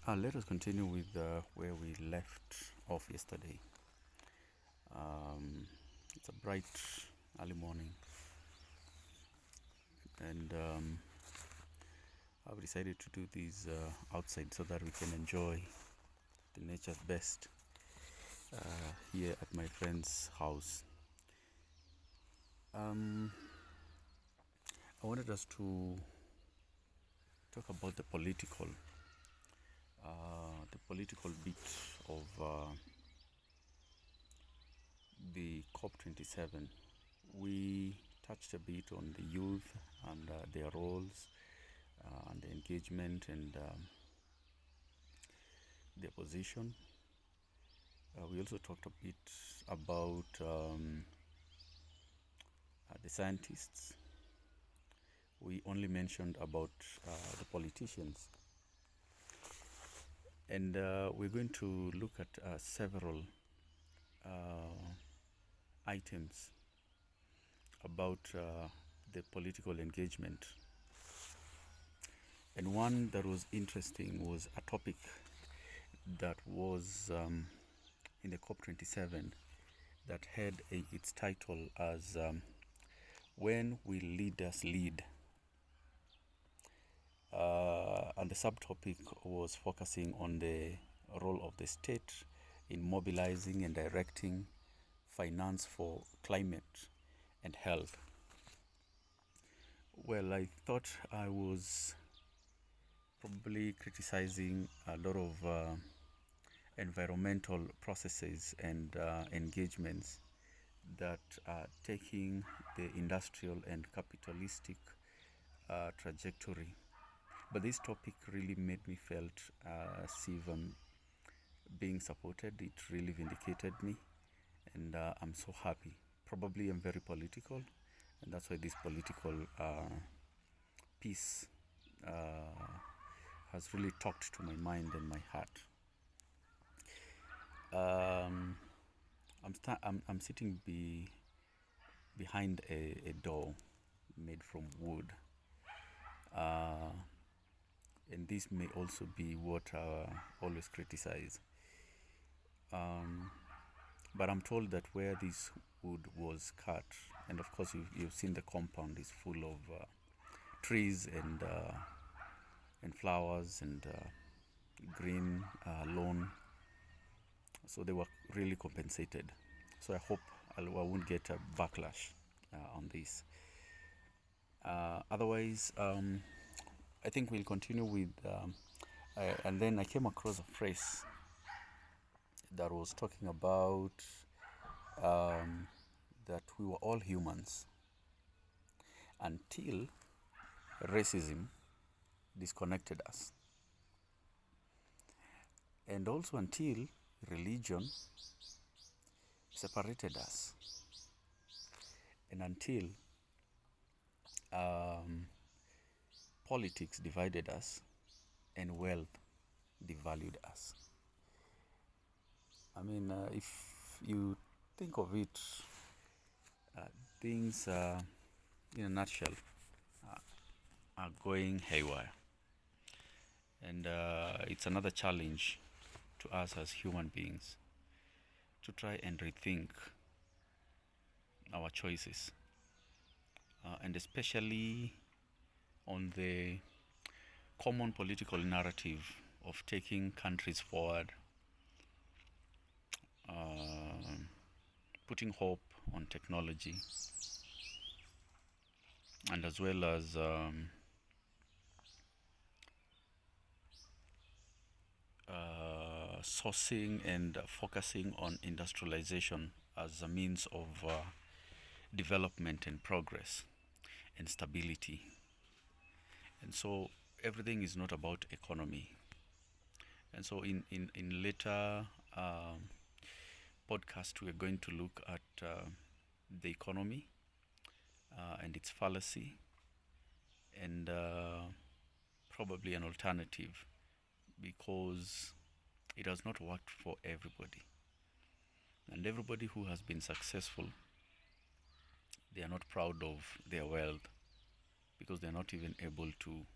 Let us continue with where we left off yesterday. Um, it's a bright early morning, and I've decided to do these outside so that we can enjoy the nature's best here at my friend's house. I wanted us to talk about the political bit of the COP27. We touched a bit on the youth and their roles and the engagement and their position. We also talked a bit about the scientists. We only mentioned about the politicians. And we're going to look at several items about the political engagement. And one that was interesting was a topic that was in the COP27 that had its title as When Will Leaders Lead? And the subtopic was focusing on the role of the state in mobilizing and directing finance for climate and health. Well, I thought I was probably criticizing a lot of environmental processes and engagements that are taking the industrial and capitalistic trajectory. But this topic really made me felt as if I'm being supported. It really vindicated me, and I'm so happy. Probably I'm very political, and that's why this political piece has really talked to my mind and my heart. I'm sitting behind a door made from wood. And this may also be what I always criticize. But I'm told that where this wood was cut, and of course you've seen the compound is full of trees and flowers and green lawn, so they were really compensated. So I hope I won't get a backlash on this. Otherwise, I think we'll continue with, and then I came across a phrase that was talking about that we were all humans until racism disconnected us, and also until religion separated us, and until politics divided us and wealth devalued us. I mean, if you think of it, things in a nutshell are going haywire. And it's another challenge to us as human beings to try and rethink our choices, and especially on the common political narrative of taking countries forward, putting hope on technology, and as well as sourcing and focusing on industrialization as a means of development and progress and stability. And so everything is not about economy. And so in later podcast, we're going to look at the economy and its fallacy, and probably an alternative, because it has not worked for everybody. And everybody who has been successful, they are not proud of their wealth because they're not even able to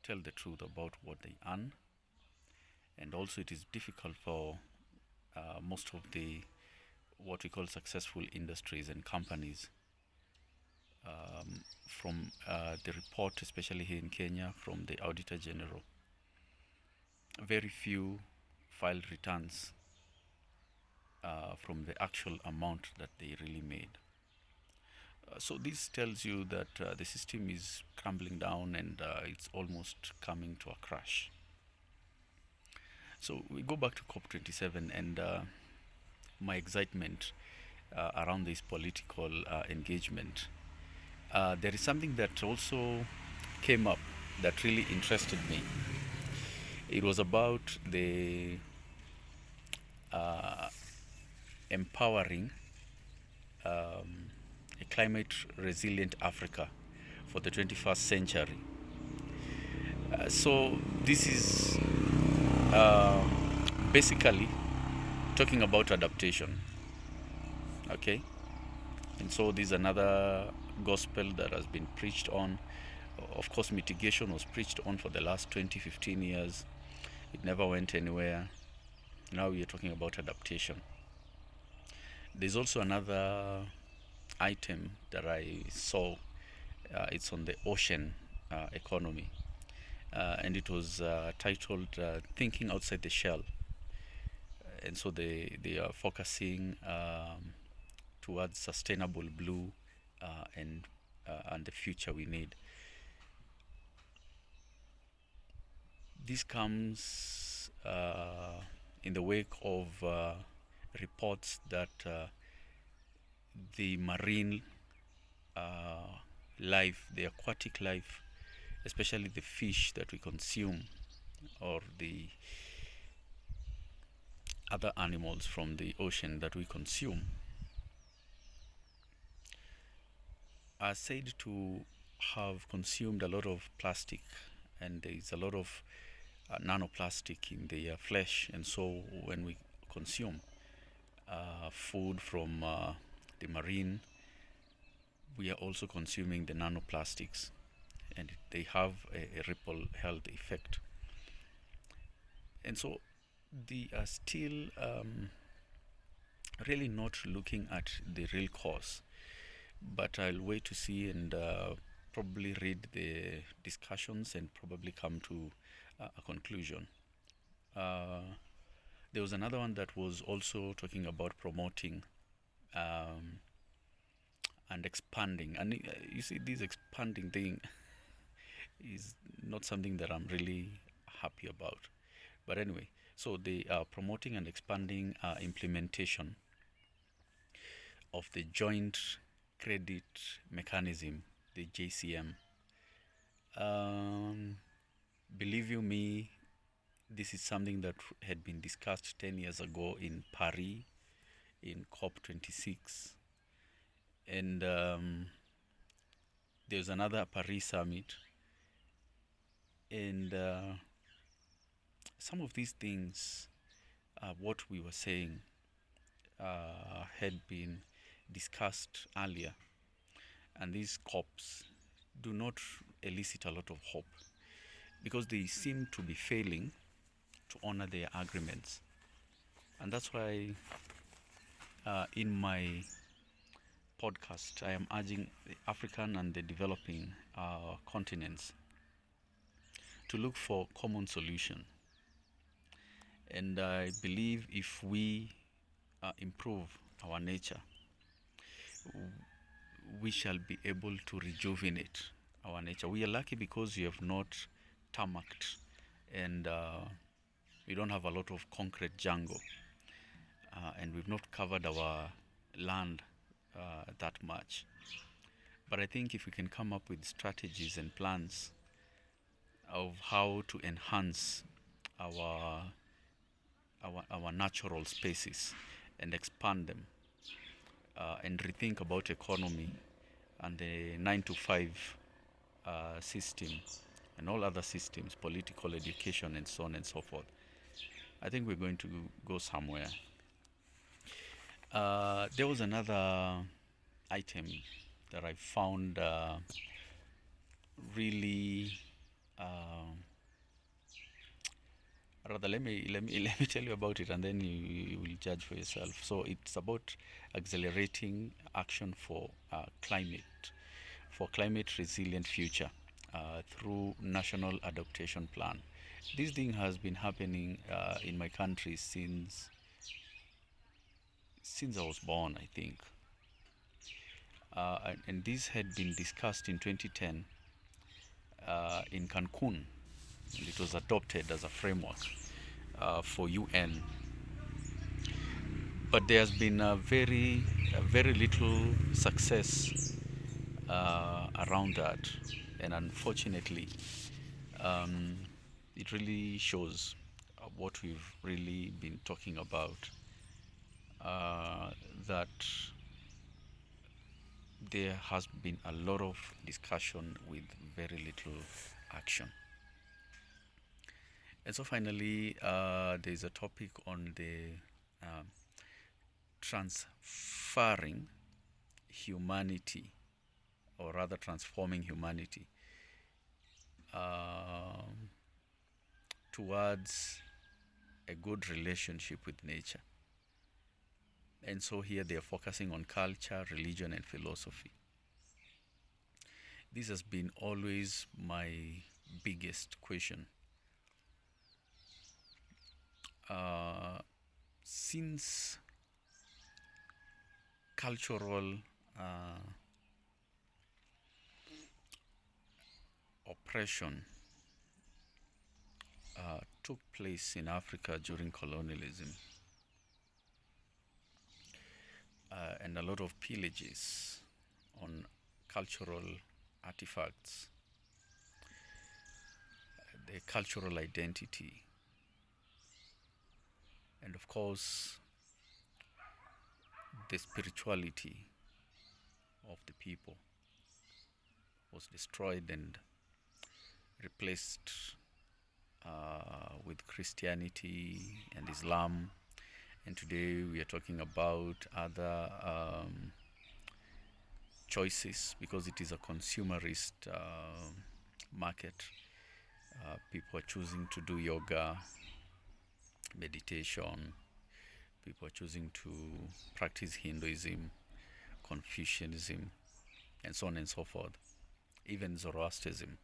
tell the truth about what they earn and also it is difficult for most of the what we call successful industries and companies. From the report, especially here in Kenya, from the Auditor General, very few filed returns from the actual amount that they really made. So this tells you that the system is crumbling down and it's almost coming to a crash. So we go back to COP27 and my excitement around this political engagement. There is something that also came up that really interested me. It was about the empowering a climate resilient Africa for the 21st century. So this is basically talking about adaptation. Okay, and so this is another gospel that has been preached on. Of course, mitigation was preached on for the last 20-15 years. It never went anywhere. Now we are talking about adaptation. There's also another item that I saw. It's on the ocean economy, and it was titled "Thinking Outside the Shell." And so they are focusing towards sustainable blue and the future we need. This comes in the wake of reports that the marine life, the aquatic life, especially the fish that we consume or the other animals from the ocean that we consume, are said to have consumed a lot of plastic, and there is a lot of nanoplastic in their flesh. And so when we consume food from the marine, we are also consuming the nanoplastics, and they have a ripple health effect. And so they are still really not looking at the real cause, but I'll wait to see and probably read the discussions and probably come to a conclusion. There was another one that was also talking about promoting and expanding. And you see, this expanding thing is not something that I'm really happy about. But anyway, so they are promoting and expanding implementation of the Joint Credit Mechanism, the JCM. Believe you me, this is something that had been discussed 10 years ago in Paris in COP26. And there's another Paris summit. And some of these things, what we were saying, had been discussed earlier. And these COPs do not elicit a lot of hope because they seem to be failing to honor their agreements. And that's why in my podcast, I am urging the African and the developing continents to look for common solution. And I believe if we improve our nature, we shall be able to rejuvenate our nature. We are lucky because we have not tarmacked and we don't have a lot of concrete jungle, and we've not covered our land that much. But I think if we can come up with strategies and plans of how to enhance our natural spaces and expand them, and rethink about economy and the 9 to 5 system and all other systems, political, education, and so on and so forth, I think we're going to go somewhere. There was another item that I found Rather, let me tell you about it, and then you will judge for yourself. So it's about accelerating action for climate resilient future through national adaptation plan. This thing has been happening in my country since I was born, I think, and this had been discussed in 2010 in Cancun, and it was adopted as a framework for UN. But there has been very little success around that, and unfortunately, um, it really shows what we've really been talking about. Uh, that there has been a lot of discussion with very little action. And so finally, there is a topic on the um, transferring humanity, or rather transforming humanity um, towards a good relationship with nature. And so here they are focusing on culture, religion, and philosophy. This has been always my biggest question. Since cultural oppression took place in Africa during colonialism, and a lot of pillages on cultural artifacts, the cultural identity, and of course the spirituality of the people was destroyed and replaced with Christianity and Islam. And today we are talking about other choices, because it is a consumerist market. People are choosing to do yoga, meditation. People are choosing to practice Hinduism, Confucianism, and so on and so forth. Even Zoroastrianism,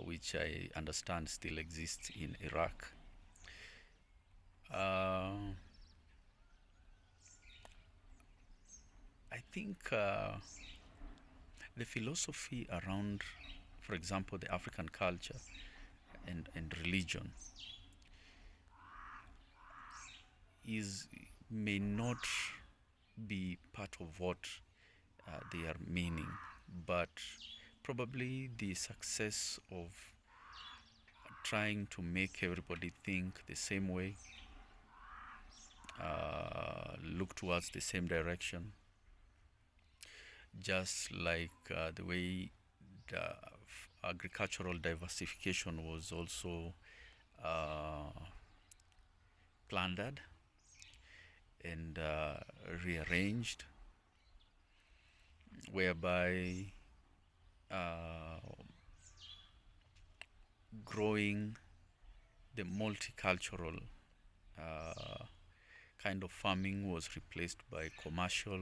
which I understand still exists in Iraq. I think the philosophy around, for example, the African culture and religion may not be part of what they are meaning, but probably the success of trying to make everybody think the same way, look towards the same direction, just like the way the agricultural diversification was also plundered and rearranged, whereby growing the multicultural kind of farming was replaced by commercial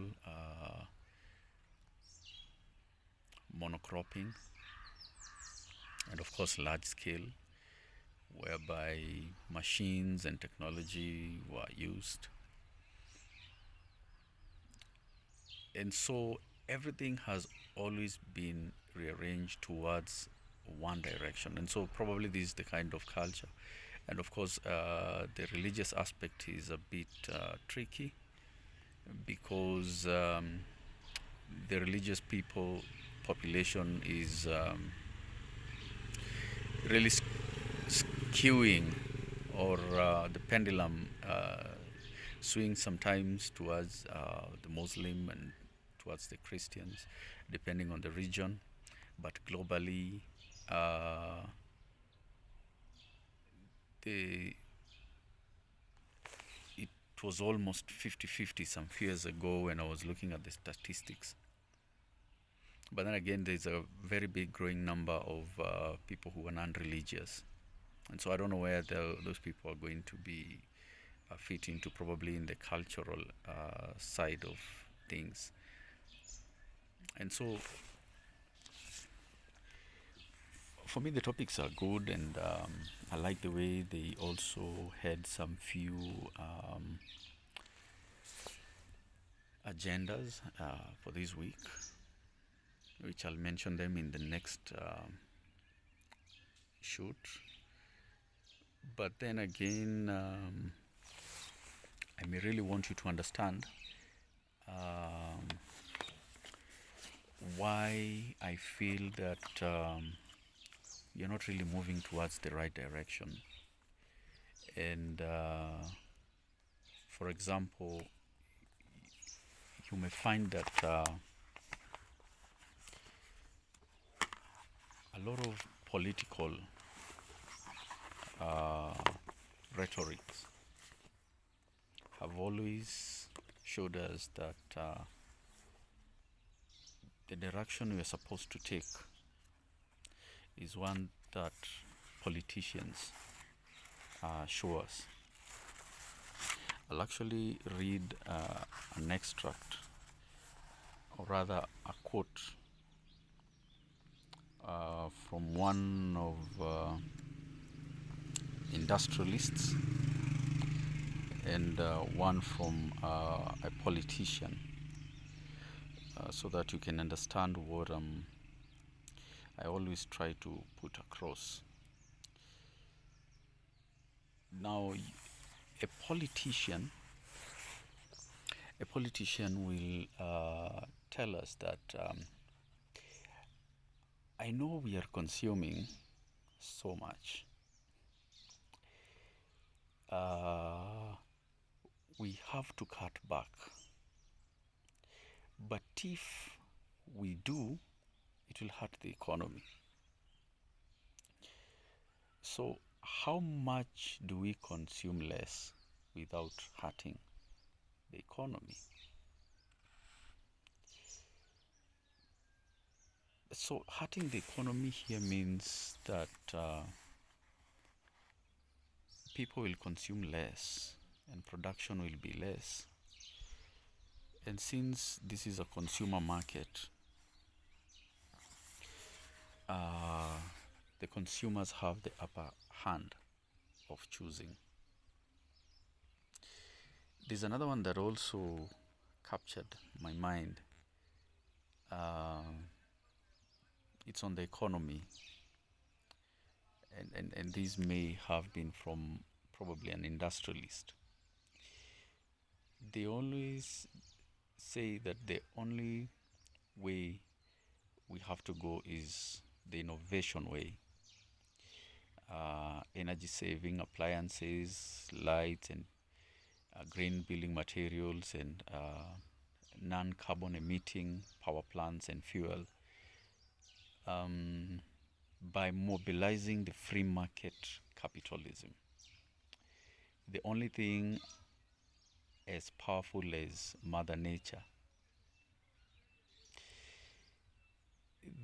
monocropping, and of course large scale, whereby machines and technology were used. And so everything has always been rearranged towards one direction. And so probably this is the kind of culture. And of course, the religious aspect is a bit tricky, because the religious population is really skewing, or the pendulum swings sometimes towards the Muslim and towards the Christians, depending on the region. But globally, it was almost 50-50 some few years ago when I was looking at the statistics. But then again, there's a very big growing number of people who are non-religious. And so I don't know where those people are going to be fit into, probably in the cultural side of things. And so for me, the topics are good, and I like the way they also had some few agendas for this week, which I'll mention them in the next shoot. But then again, I may really want you to understand why I feel that you're not really moving towards the right direction. And for example, you may find that a lot of political rhetorics have always showed us that the direction we are supposed to take is one that politicians show us. I'll actually read an extract, or rather a quote from one of industrialists and one from a politician, so that you can understand what I always try to put across. Now, a politician will tell us that I know we are consuming so much. We have to cut back. But if we do, it will hurt the economy. So how much do we consume less without hurting the economy? So hurting the economy here means that people will consume less and production will be less. And since this is a consumer market, the consumers have the upper hand of choosing. There's another one that also captured my mind. It's on the economy, and these may have been from probably an industrialist. They always say that the only way we have to go is the innovation way. Energy saving appliances, lights, and green building materials, and non-carbon emitting power plants and fuel. By mobilizing the free market capitalism. The only thing as powerful as Mother Nature.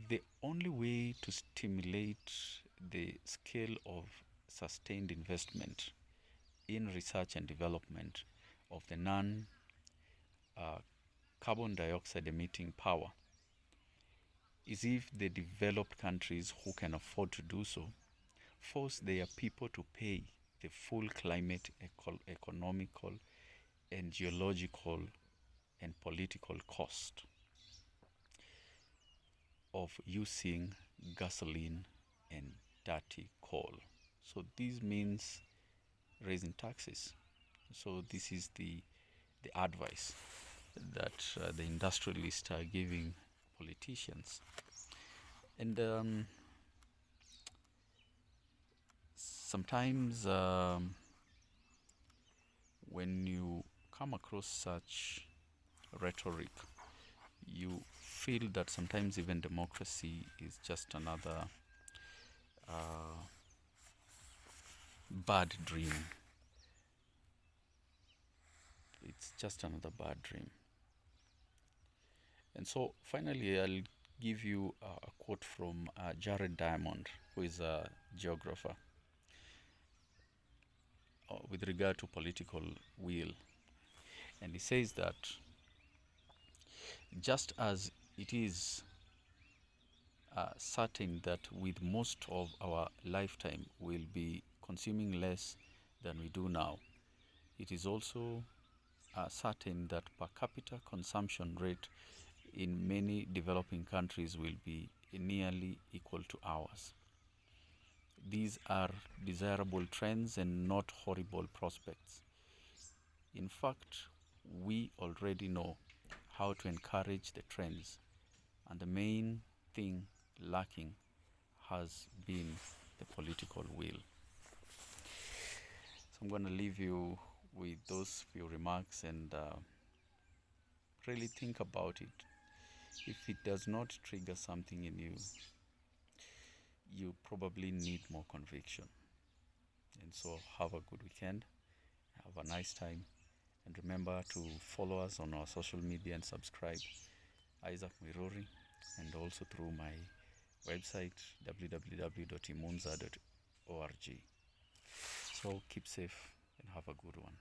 The only way to stimulate the scale of sustained investment in research and development of the non-carbon dioxide emitting power is if the developed countries who can afford to do so force their people to pay the full climate, economical, and geological and political cost of using gasoline and dirty coal. So this means raising taxes. So this is the advice that the industrialists are giving politicians. And sometimes when you come across such rhetoric, you feel that sometimes even democracy is just another bad dream. It's just another bad dream. And so finally, I'll give you a quote from Jared Diamond, who is a geographer. with regard to political will. And he says that just as it is certain that with most of our lifetime we'll be consuming less than we do now, it is also certain that per capita consumption rate in many developing countries will be nearly equal to ours. These are desirable trends and not horrible prospects. In fact, we already know how to encourage the trends, and the main thing lacking has been the political will. So I'm going to leave you with those few remarks and really think about it. If it does not trigger something in you, you probably need more conviction. And so have a good weekend, have a nice time, and remember to follow us on our social media and subscribe, Isaac Miruri, and also through my website www.imunza.org. So keep safe and have a good one.